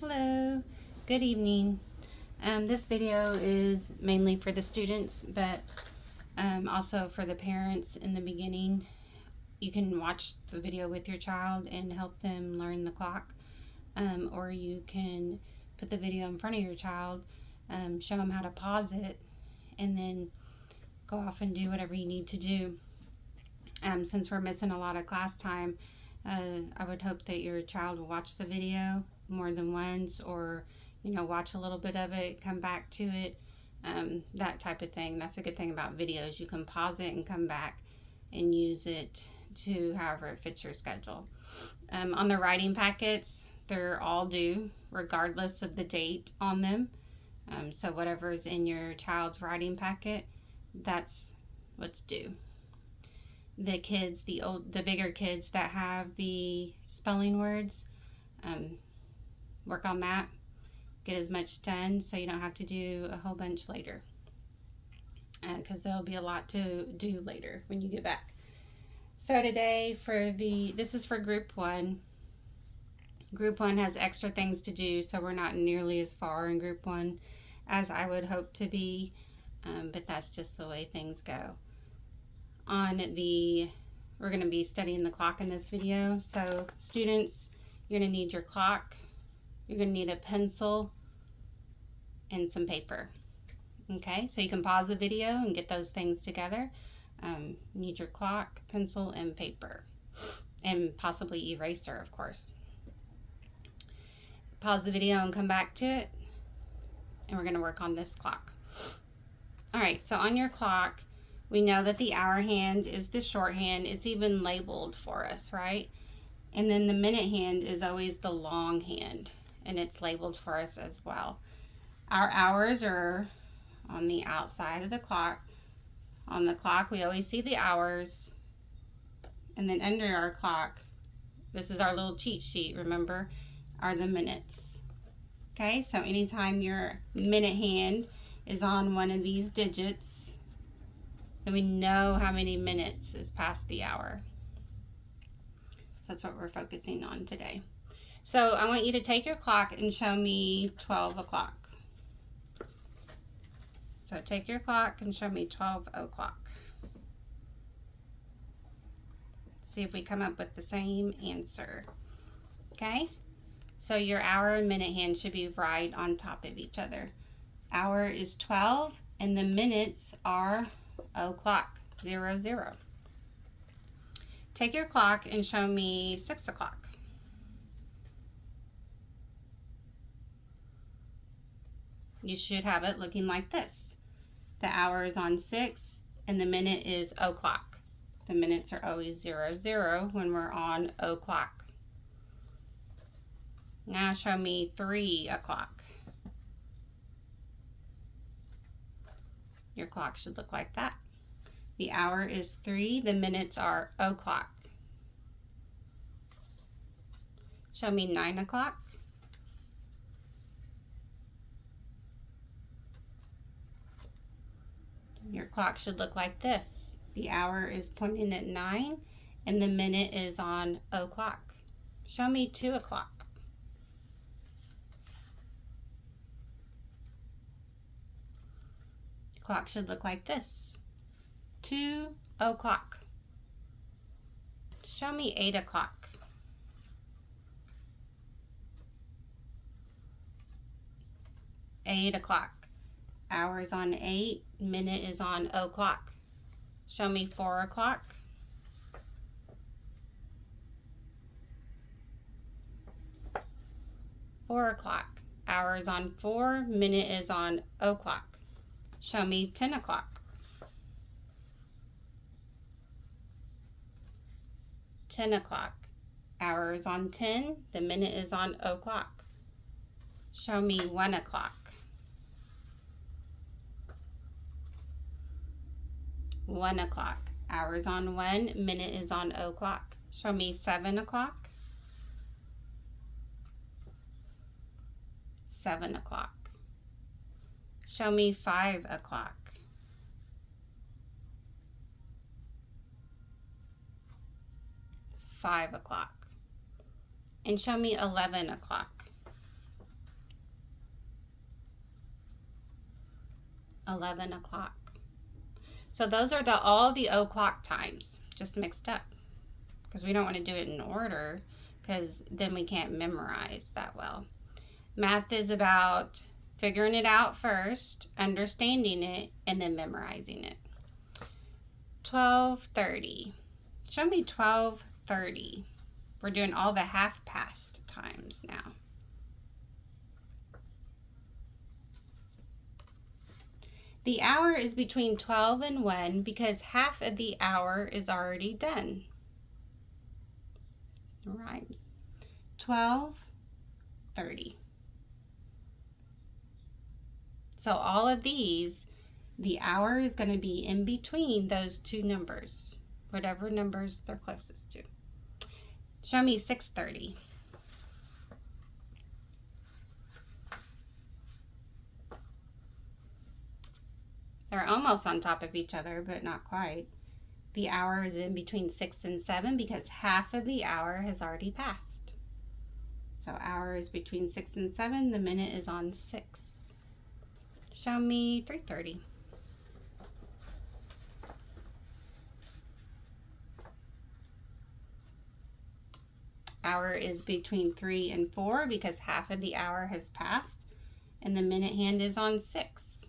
Hello, good evening. This video is mainly for the students, but also for the parents in the beginning. You can watch the video with your child and help them learn the clock, or you can put the video in front of your child, show them how to pause it, and then go off and do whatever you need to do. Since we're missing a lot of class time, I would hope that your child will watch the video more than once, or watch a little bit of it, come back to it, that type of thing. That's a good thing about videos. You can pause it and come back and use it to however it fits your schedule. On the writing packets, they're all due regardless of the date on them. So whatever's in your child's writing packet, that's what's due. The kids, the bigger kids that have the spelling words, work on that, get as much done so you don't have to do a whole bunch later, because there'll be a lot to do later when you get back. So today this is for group 1. Group 1 has extra things to do, so we're not nearly as far in group 1 as I would hope to be, but that's just the way things go. We're going to be studying the clock in this video. So students, you're going to need your clock, you're going to need a pencil, and some paper. Okay, so you can pause the video and get those things together. You need your clock, pencil, and paper, and possibly eraser, of course. Pause the video and come back to it, and we're going to work on this clock. All right, so on your clock, we know that the hour hand is the shorthand. It's even labeled for us, right? And then the minute hand is always the long hand, and it's labeled for us as well. Our hours are on the outside of the clock. On the clock, we always see the hours. And then under our clock, this is our little cheat sheet, remember, are the minutes. Okay, so anytime your minute hand is on one of these digits, then we know how many minutes is past the hour. That's what we're focusing on today. So I want you to take your clock and show me 12 o'clock. So take your clock and show me 12 o'clock. See if we come up with the same answer. Okay? So your hour and minute hand should be right on top of each other. Hour is 12 and the minutes are o'clock, 0, 0. Take your clock and show me 6 o'clock. You should have it looking like this. The hour is on 6 and the minute is o'clock. The minutes are always 0, 0 when we're on o'clock. Now show me 3 o'clock. Your clock should look like that. The hour is 3, the minutes are o'clock. Show me 9 o'clock. Your clock should look like this. The hour is pointing at 9 and the minute is on o'clock. Show me 2 o'clock. Clock should look like this. 2 o'clock. Show me 8 o'clock. Eight o'clock. Hour is on 8, minute is on o'clock. Show me 4 o'clock. Four o'clock. Hour is on 4, minute is on o'clock. Show me 10 o'clock. 10 o'clock. Hour is on 10, the minute is on o'clock. Show me 1 o'clock. 1 o'clock. Hour is on 1, minute is on o'clock. Show me 7 o'clock. 7 o'clock. Show me 5 o'clock. 5 o'clock. And show me 11 o'clock. 11 o'clock. So those are all the o'clock times, just mixed up, because we don't want to do it in order, because then we can't memorize that well. Math is about figuring it out first, understanding it, and then memorizing it. 12:30. Show me 12:30. We're doing all the half past times now. The hour is between 12 and 1 because half of the hour is already done. It rhymes. 12:30. So all of these, the hour is going to be in between those two numbers, whatever numbers they're closest to. Show me 6:30. They're almost on top of each other, but not quite. The hour is in between 6 and 7 because half of the hour has already passed. So hour is between 6 and 7. The minute is on 6. Show me 3:30. Hour is between 3 and 4 because half of the hour has passed, and the minute hand is on 6.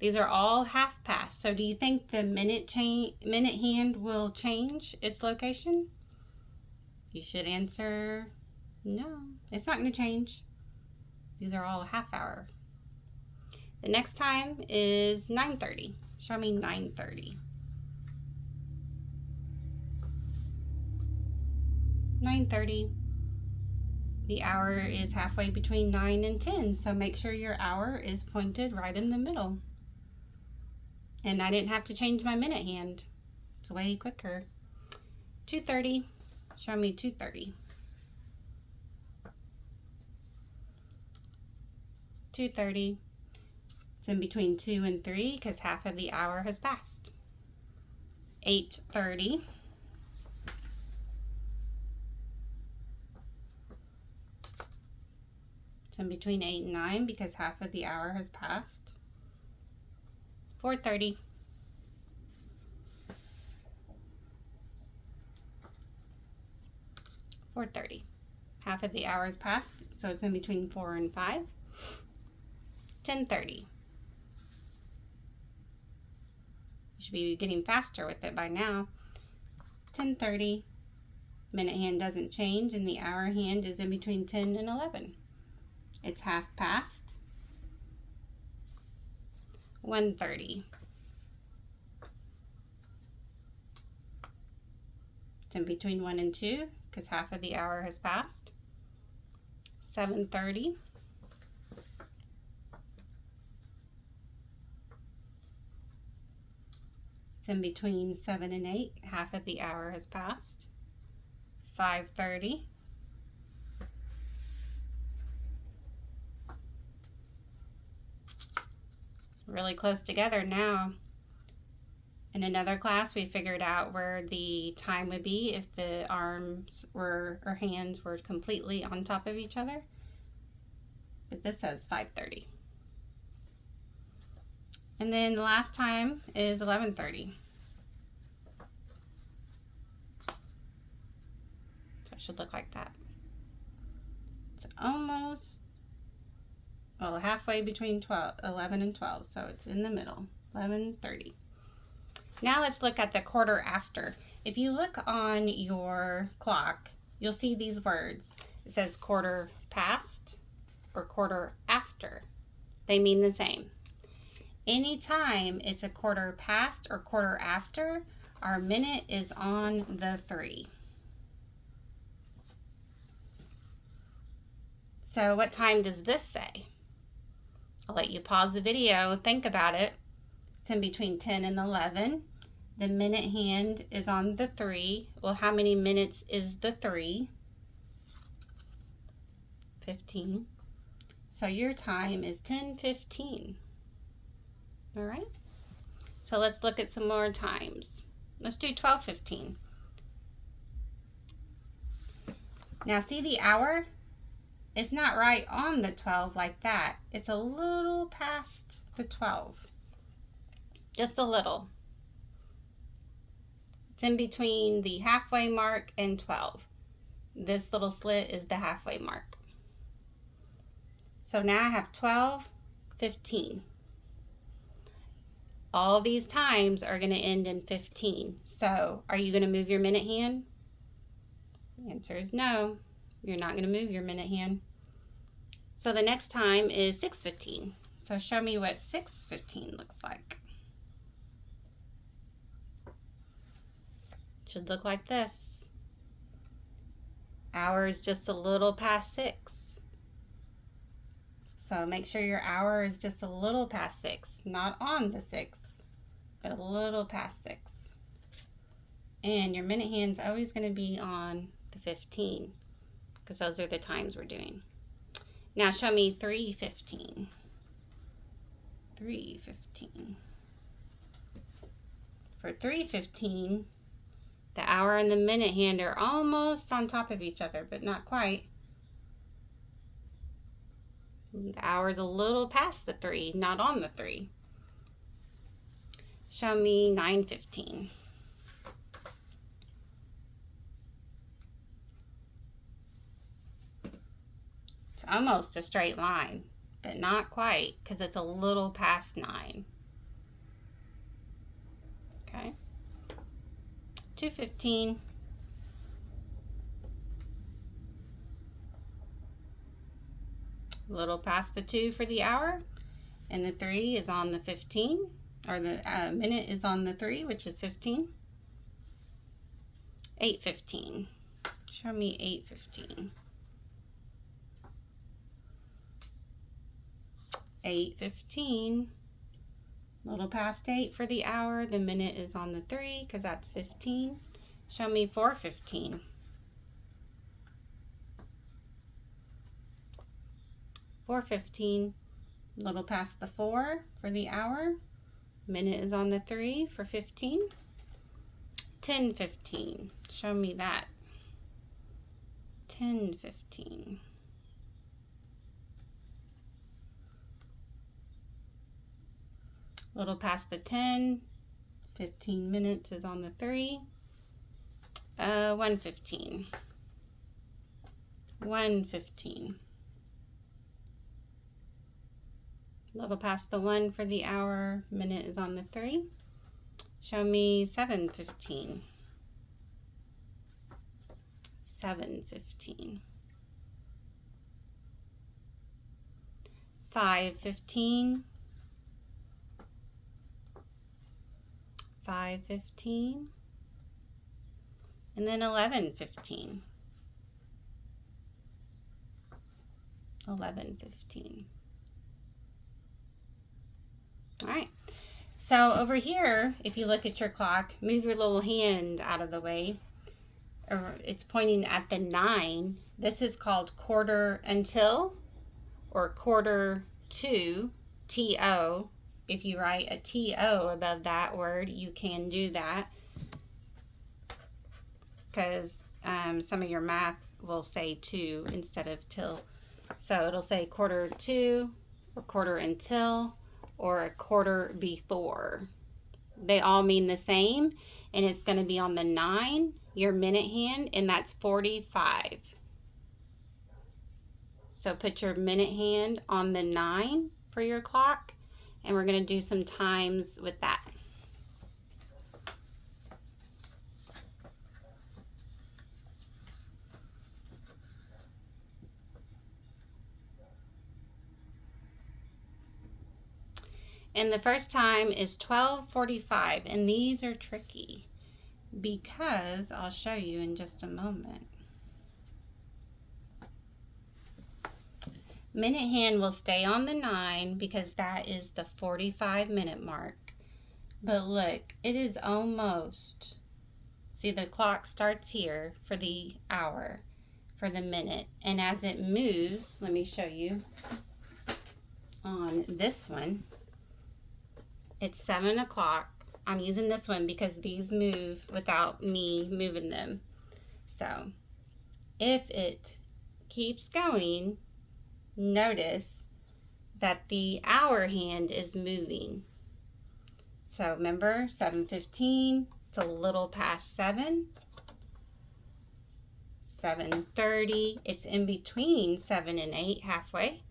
These are all half past. So do you think the minute hand will change its location? You should answer no. It's not going to change. These are all half hour. The next time is 9:30. Show me 9:30. 9:30. The hour is halfway between 9 and 10, so make sure your hour is pointed right in the middle. And I didn't have to change my minute hand. It's way quicker. 2:30. Show me 2:30. 2:30. It's in between 2 and 3 because half of the hour has passed. 8:30. It's in between 8 and 9 because half of the hour has passed. 4:30. 4:30. Half of the hour has passed, so it's in between 4 and 5. 10:30. You should be getting faster with it by now. 10:30. Minute hand doesn't change, and the hour hand is in between 10 and 11. It's half past. 1:30. It's in between 1 and 2 because half of the hour has passed. 7:30. It's in between 7 and 8. Half of the hour has passed. 5:30. Really close together now. In another class, we figured out where the time would be if the arms were, or hands were completely on top of each other. But this says 5:30. And then the last time is 11:30. So it should look like that. It's almost, well, halfway between 11 and 12, so it's in the middle. 11:30. Now let's look at the quarter after. If you look on your clock, you'll see these words. It says quarter past or quarter after. They mean the same. Anytime it's a quarter past or quarter after, our minute is on the 3. So what time does this say? I'll let you pause the video, think about it. It's in between 10 and 11. The minute hand is on the 3. Well, how many minutes is the 3? 15. So your time is 10:15. All right. So let's look at some more times. Let's do 12:15. Now see the hour? It's not right on the 12 like that. It's a little past the 12. Just a little. It's in between the halfway mark and 12. This little slit is the halfway mark. So now I have 12, 15. All these times are going to end in 15. So are you going to move your minute hand? The answer is no. You're not going to move your minute hand. So the next time is 6:15. So show me what 6:15 looks like. Should look like this. Hour is just a little past 6. So make sure your hour is just a little past 6, not on the 6, but a little past 6. And your minute hand's always going to be on the 15, because those are the times we're doing. Now show me 3:15. 3:15. For 3:15, the hour and the minute hand are almost on top of each other, but not quite. The hour's a little past the 3, not on the 3. Show me 9:15. It's almost a straight line, but not quite, because it's a little past 9. Okay. 2:15. A little past the 2 for the hour, and the 3 is on the 15, or the minute is on the 3, which is 15. 8:15. Show me 8:15. 8:15. A little past 8 for the hour. The minute is on the 3 because that's 15. Show me 4:15. 4:15. A little past the 4 for the hour. Minute is on the 3 for 15. 10:15. Show me that. 10:15. A little past the 10. 15 minutes is on the 3. 1:15. 1:15. A little past the 1 for the hour. Minute is on the 3. Show me 7:15. 7:15. 5:15. 5:15. And then 11:15. 11:15. All right. So over here, if you look at your clock, move your little hand out of the way. It's pointing at the 9. This is called quarter until, or quarter to, T-O. If you write a T-O above that word, you can do that, because some of your math will say to instead of till. So it'll say quarter to, or quarter until, or a quarter before. They all mean the same, and it's going to be on the 9, your minute hand, and that's 45. So put your minute hand on the 9 for your clock, and we're going to do some times with that. And the first time is 12:45, and these are tricky because I'll show you in just a moment. Minute hand will stay on the 9 because that is the 45-minute mark. But look, it is almost. See, the clock starts here for the hour, for the minute, and as it moves, let me show you on this one. It's 7 o'clock. I'm using this one because these move without me moving them. So if it keeps going, notice that the hour hand is moving. So remember, 7:15, it's a little past 7. 7:30, it's in between 7 and 8, halfway.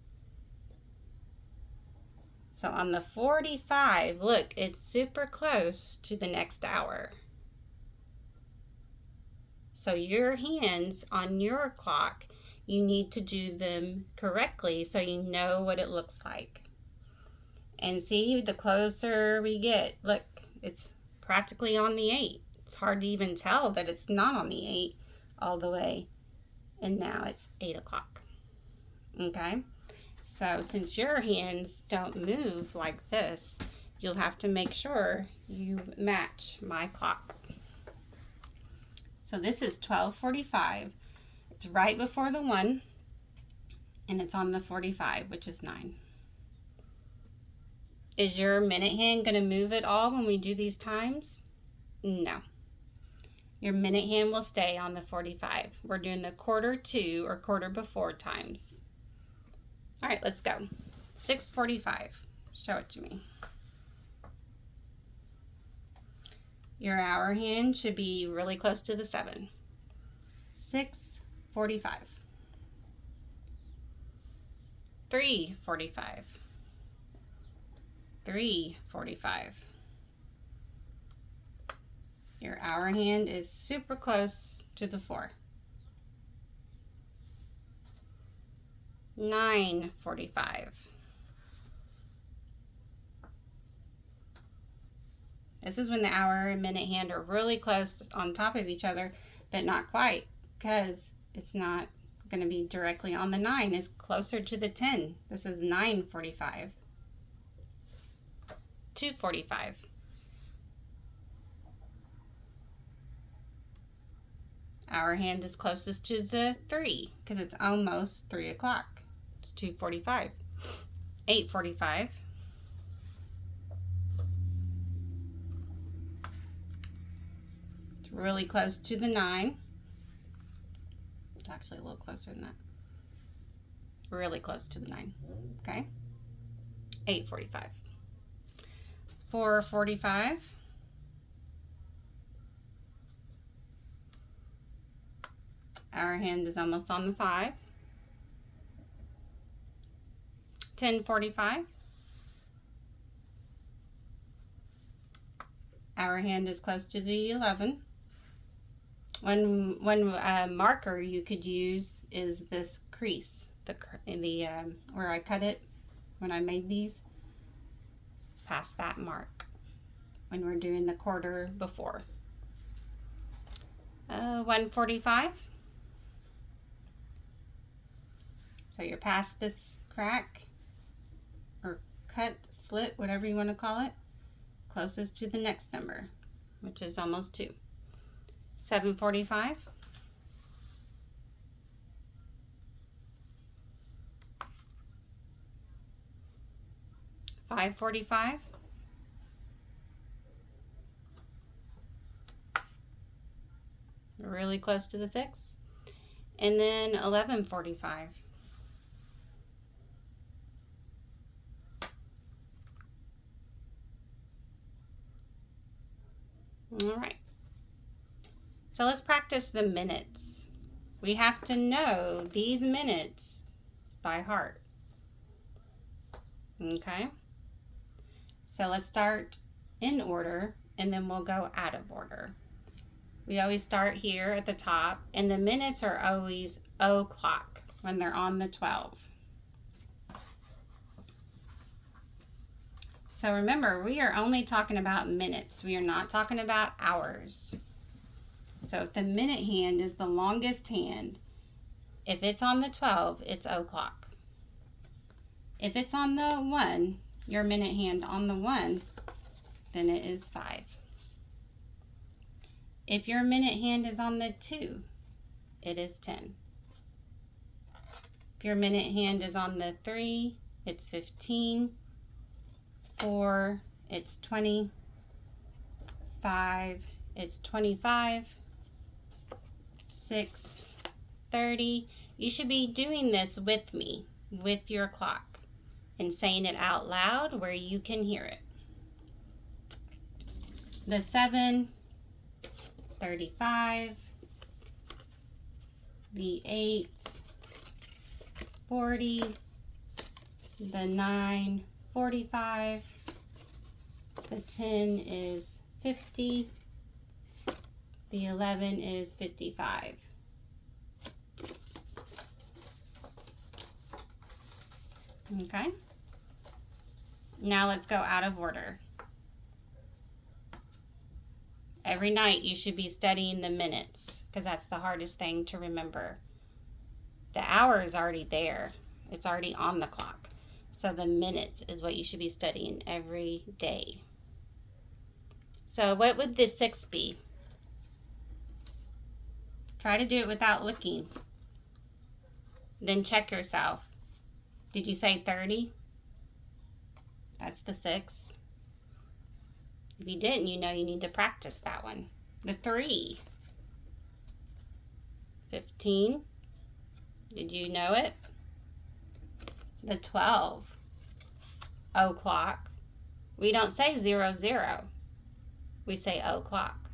So on the 45, look, it's super close to the next hour. So your hands on your clock, you need to do them correctly so you know what it looks like. And see, the closer we get, look, it's practically on the 8. It's hard to even tell that it's not on the 8 all the way. And now it's 8 o'clock. Okay? So since your hands don't move like this, you'll have to make sure you match my clock. So this is 12:45. It's right before the 1, and it's on the 45, which is 9. Is your minute hand going to move at all when we do these times? No. Your minute hand will stay on the 45. We're doing the quarter to or quarter before times. All right, let's go. 6:45. Show it to me. Your hour hand should be really close to the 7. 6:45. 3:45. 3:45. Your hour hand is super close to the 4. 9:45. This is when the hour and minute hand are really close on top of each other, but not quite, because it's not going to be directly on the 9. It's closer to the 10. This is 9:45. 2:45. Our hand is closest to the 3 because it's almost 3 o'clock. It's 2:45. 8:45. It's really close to the 9. It's actually a little closer than that. Really close to the 9. Okay. 8:45. 4:45. Our hand is almost on the 5. 10:45. Our hand is close to the 11. One marker you could use is this crease, where I cut it when I made these. It's past that mark when we're doing the quarter before. 1:45. So you're past this crack or cut, slit, whatever you want to call it, closest to the next number, which is almost 2. 7:45. 5:45. Really close to the 6. And then 11:45. All right. So let's practice the minutes. We have to know these minutes by heart. Okay? So let's start in order, and then we'll go out of order. We always start here at the top, and the minutes are always o'clock when they're on the 12. So remember, we are only talking about minutes. We are not talking about hours. So if the minute hand is the longest hand, if it's on the 12, it's o'clock. If it's on the 1, your minute hand on the 1, then it is 5. If your minute hand is on the 2, it is 10. If your minute hand is on the 3, it's 15. 4, it's 20. 5, it's 25. 6, 30. You should be doing this with me. with your clock and saying it out loud where you can hear it. The 7, 35, the 8, 40, the 9, 45, the 10 is 50, the 11 is 55. Okay. Now let's go out of order. Every night you should be studying the minutes because that's the hardest thing to remember. The hour is already there. It's already on the clock. So the minutes is what you should be studying every day. So what would the 6 be? Try to do it without looking. Then check yourself. Did you say 30? That's the 6. If you didn't, you know you need to practice that one. The 3. 15. Did you know it? The 12. O'clock. We don't say 00. We say o'clock.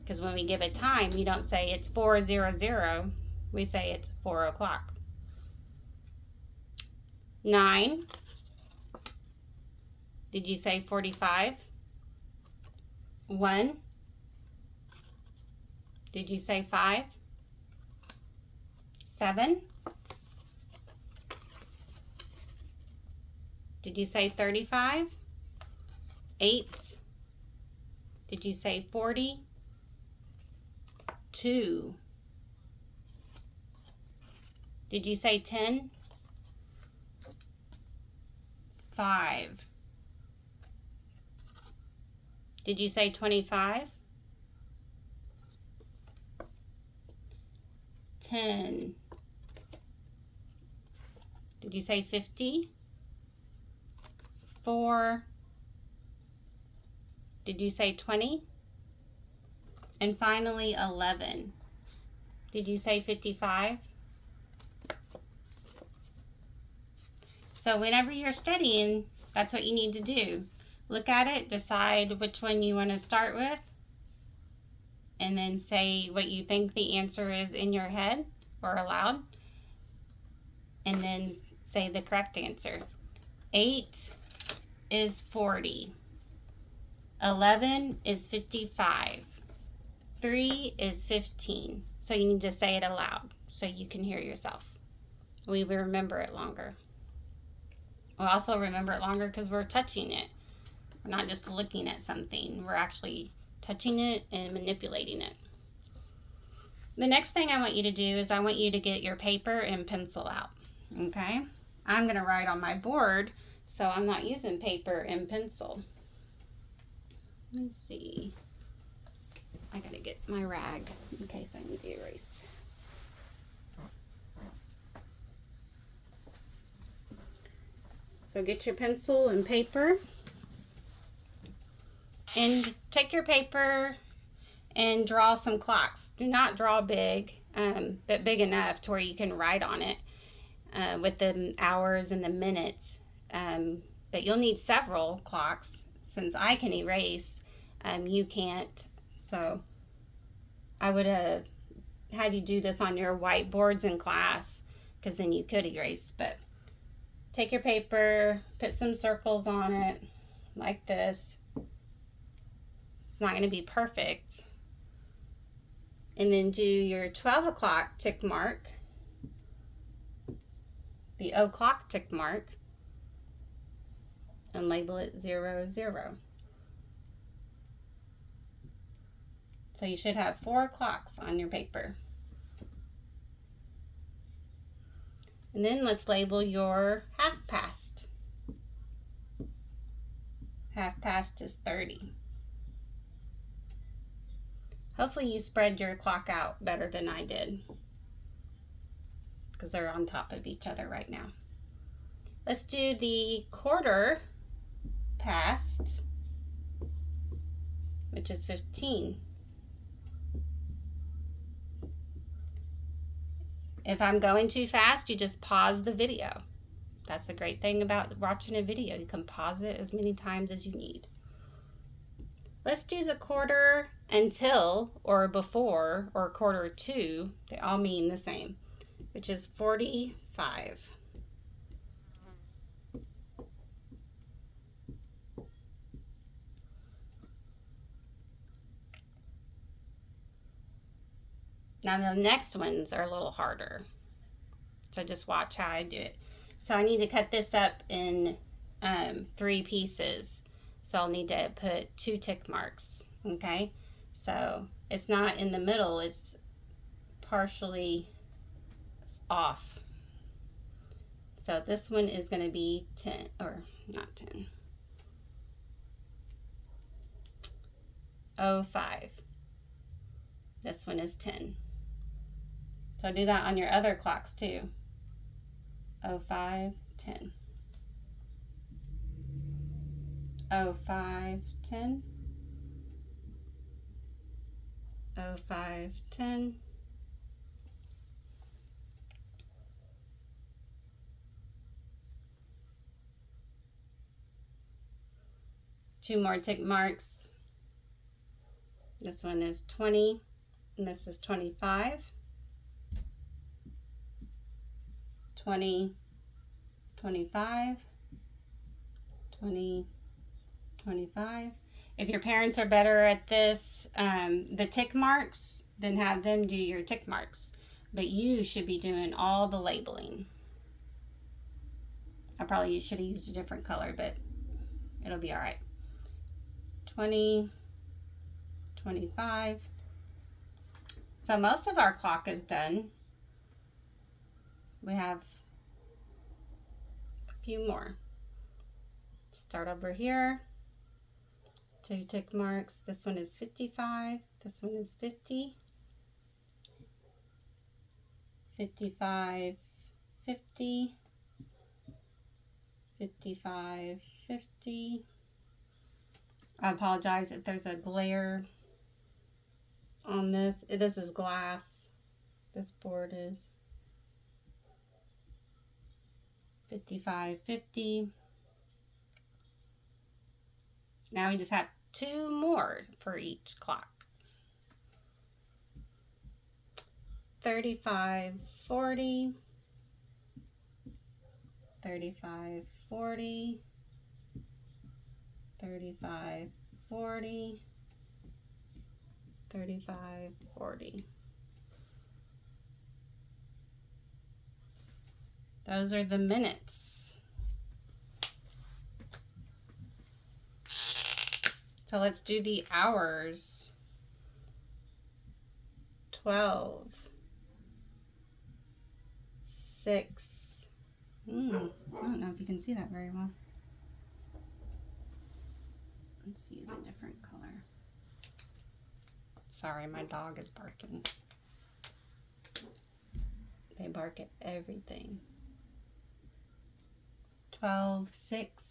Because when we give it time, we don't say it's 4:00. We say it's 4 o'clock. 9. Did you say 45? 1. Did you say 5? 7. Did you say 35? 8. Did you say 40? 2. Did you say 10? 5. Did you say 25? 10. Did you say 50? 4. Did you say 20? And finally 11. Did you say 55? So whenever you're studying, that's what you need to do. Look at it, decide which one you want to start with, and then say what you think the answer is in your head or aloud, and then say the correct answer. 8 is 40. 11 is 55. 3 is 15. So you need to say it aloud so you can hear yourself. We will remember it longer. We'll also remember it longer because we're touching it. We're not just looking at something. We're actually touching it and manipulating it. The next thing I want you to do is I want you to get your paper and pencil out. Okay? I'm going to write on my board, so I'm not using paper and pencil. Let's see. I got to get my rag in case I need to erase. So get your pencil and paper. And take your paper and draw some clocks. Do not draw big, but big enough to where you can write on it with the hours and the minutes. But you'll need several clocks. Since I can erase, you can't. So I would have had you do this on your whiteboards in class, because then you could erase. But take your paper, put some circles on it like this. It's not going to be perfect. And then do your 12 o'clock tick mark, the o'clock tick mark, and label it 00. So you should have 4 clocks on your paper. And then let's label your half past. Half past is 30. Hopefully you spread your clock out better than I did, because they're on top of each other right now. Let's do the quarter past, which is 15. If I'm going too fast, you just pause the video. That's the great thing about watching a video. You can pause it as many times as you need. Let's do the quarter until or before or quarter to. They all mean the same, which is 45. Now the next ones are a little harder. So just watch how I do it. So I need to cut this up in 3 pieces. So I'll need to put 2 tick marks, okay? So it's not in the middle, it's partially off. So this one is gonna be 10, or not 10. 05. This one is 10. So do that on your other clocks too. 05, 10. 05, 10. 05, 10. Two more tick marks. This one is 20, and this is 25. 20, 25, 20, 25. If your parents are better at this, the tick marks, then have them do your tick marks. But you should be doing all the labeling. I probably should have used a different color, but it'll be all right. 20, 25. So most of our clock is done. We have a few more. Start over here. 2 tick marks. This one is 55. This one is 50. 55, 50. 55, 50. I apologize if there's a glare on this. This is glass. This board is 55, 50. Now we just have 2 more for each clock. 35, 40. 35, 40. 35, 40. 35, 40. Those are the minutes. So let's do the hours. 12. 6. I don't know if you can see that very well. Let's use a different color. Sorry, my dog is barking. They bark at everything. 12, 6.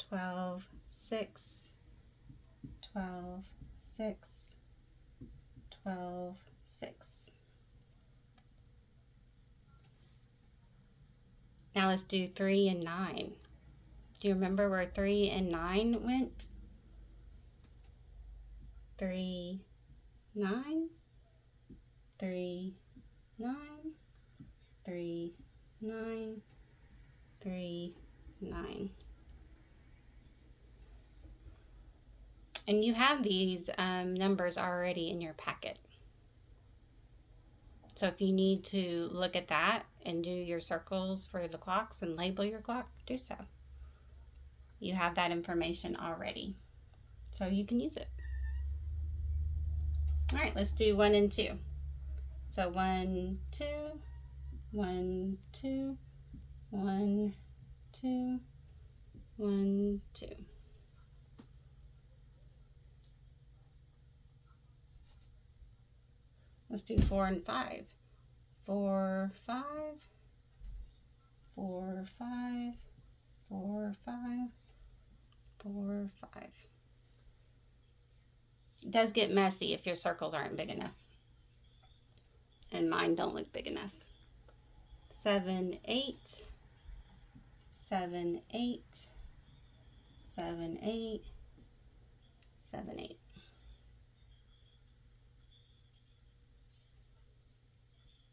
12, 6. 12, 6. 12, 6. Now let's do 3 and 9. Do you remember where 3 and 9 went? 3, 9. 3, 9. 3, 9. 3, 9. And you have these numbers already in your packet. So if you need to look at that and do your circles for the clocks and label your clock, do so. You have that information already, so you can use it. All right, let's do 1 and 2. So 1, 2, 1, 2, 1, 2, 1, 2. Let's do 4 and 5. 4, 5, 4, 5, 4, 5, 4, 5. It does get messy if your circles aren't big enough. And and mine don't look big enough. 7, 8, 7, 8, 7, 8, 7, 8.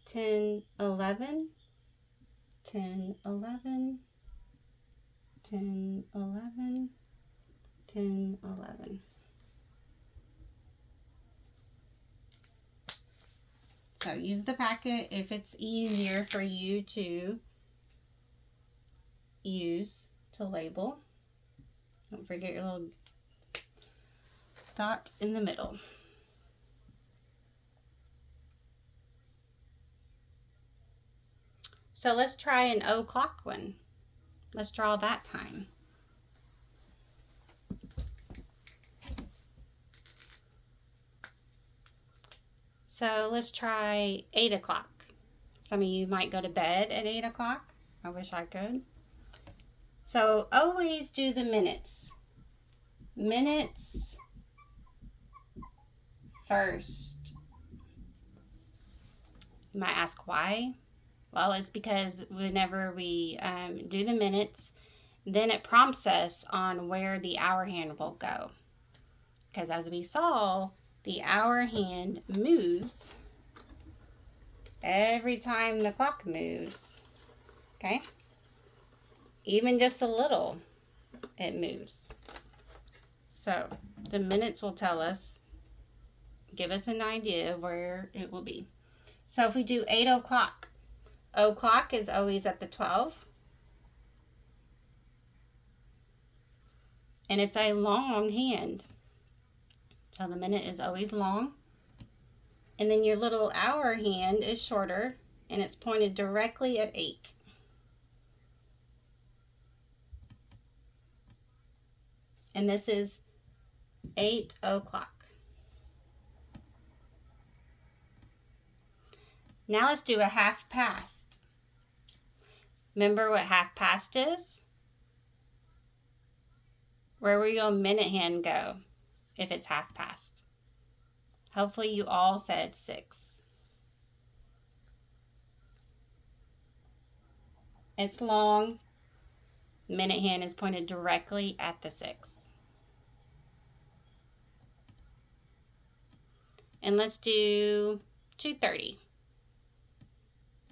10, 11, 10, 11, 10, 11, 10, 11. So use the packet if it's easier for you to use to label. Don't forget your little dot in the middle. So let's try an o'clock one. Let's draw that time. So let's try 8 o'clock. Some of you might go to bed at 8 o'clock. I wish I could. So always do the minutes. Minutes first. You might ask why? Well, it's because whenever we do the minutes, then it prompts us on where the hour hand will go. Because as we saw, the hour hand moves every time the clock moves. Okay? Even just a little, it moves. So the minutes will tell us, give us an idea of where it will be. So if we do 8 o'clock, o'clock is always at the 12. And it's a long hand. So the minute is always long. And then your little hour hand is shorter and it's pointed directly at 8. And this is 8 o'clock. Now let's do a half past. Remember what half past is? Where will your minute hand go if it's half past? Hopefully you all said 6. It's long. Minute hand is pointed directly at the 6. And let's do 2:30.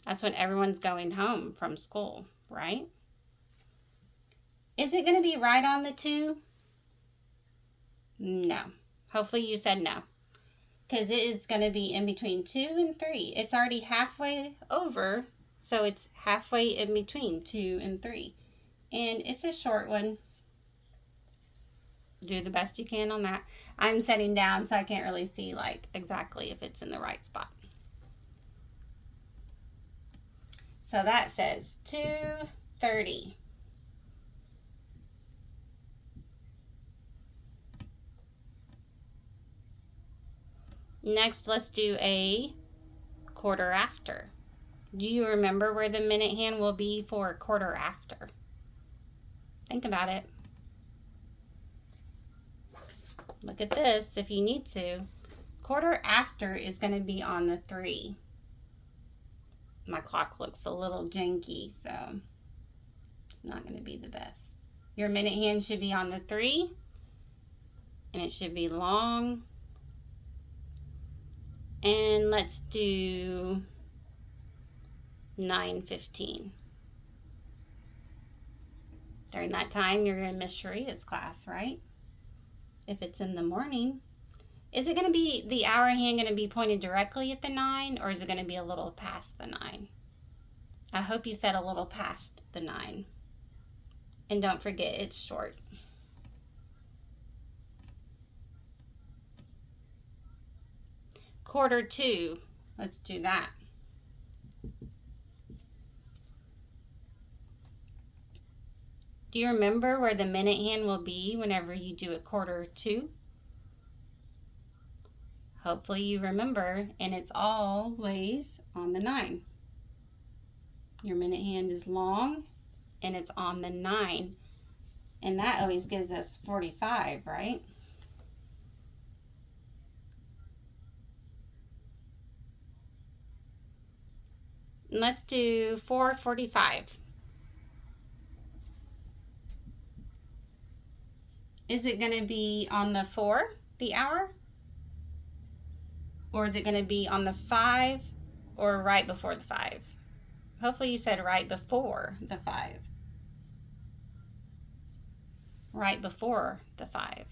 That's when everyone's going home from school, right? Is it going to be right on the 2? No. Hopefully you said no. Because it is going to be in between 2 and 3. It's already halfway over, so it's halfway in between 2 and 3. And it's a short one. Do the best you can on that. I'm sitting down, so I can't really see like exactly if it's in the right spot. So that says 2:30. Next, let's do a quarter after. Do you remember where the minute hand will be for a quarter after? Think about it. Look at this if you need to. Quarter after is going to be on the 3. My clock looks a little janky, so it's not going to be the best. Your minute hand should be on the 3, and it should be long. And let's do 9:15. During that time, you're in Miss Sharia's class, right? If it's in the morning. Is it going to be, the hour hand going to be pointed directly at the 9, or is it going to be a little past the 9? I hope you said a little past the 9. And don't forget, it's short. Quarter 2. Let's do that. Do you remember where the minute hand will be whenever you do a quarter 2? Hopefully you remember, and it's always on the 9. Your minute hand is long, and it's on the 9. And that always gives us 45, right? let's do 4:45. Is it going to be on the 4, the hour? Or is it going to be on the 5 or right before the 5? Hopefully you said right before the 5. Right before the 5.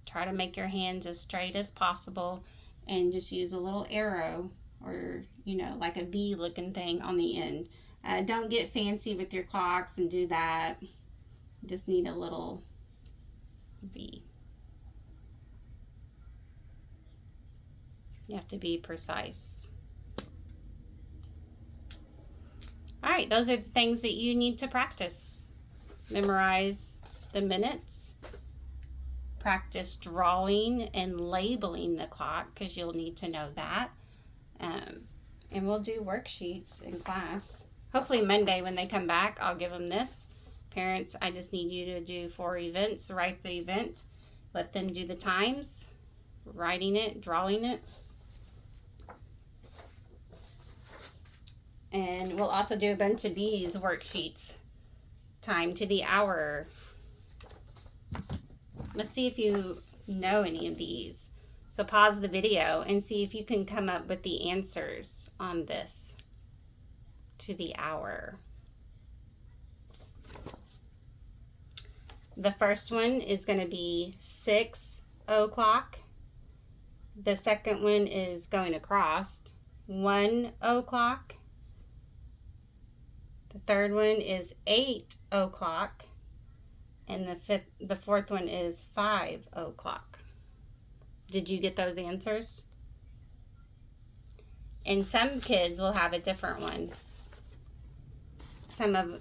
Try to make your hands as straight as possible and just use a little arrow or, like a V looking thing on the end. Don't get fancy with your clocks and do that. Just need a little V. You have to be precise. All right, those are the things that you need to practice. Memorize the minutes. Practice drawing and labeling the clock because you'll need to know that. And we'll do worksheets in class. Hopefully Monday when they come back, I'll give them this. Parents, I just need you to do 4 events. Write the event. Let them do the times. Writing it, drawing it. And we'll also do a bunch of these worksheets. Time to the hour. Let's see if you know any of these. So pause the video and see if you can come up with the answers on this. To the hour. The first one is going to be 6 o'clock. The second one is going across. 1 o'clock. The third one is 8 o'clock. And the fourth one is 5 o'clock. Did you get those answers? And some kids will have a different one.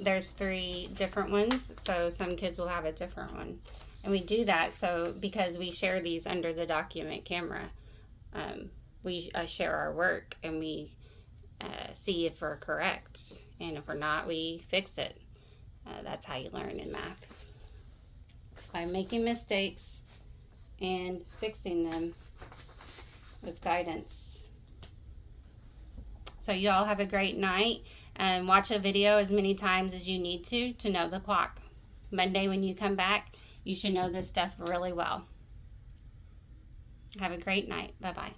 There's 3 different ones, so some kids will have a different one. And we do that because we share these under the document camera. We share our work and we see if we're correct. And if we're not, we fix it. That's how you learn in math. By making mistakes and fixing them with guidance. So you all have a great night and watch a video as many times as you need to know the clock. Monday when you come back, you should know this stuff really well. Have a great night. Bye-bye.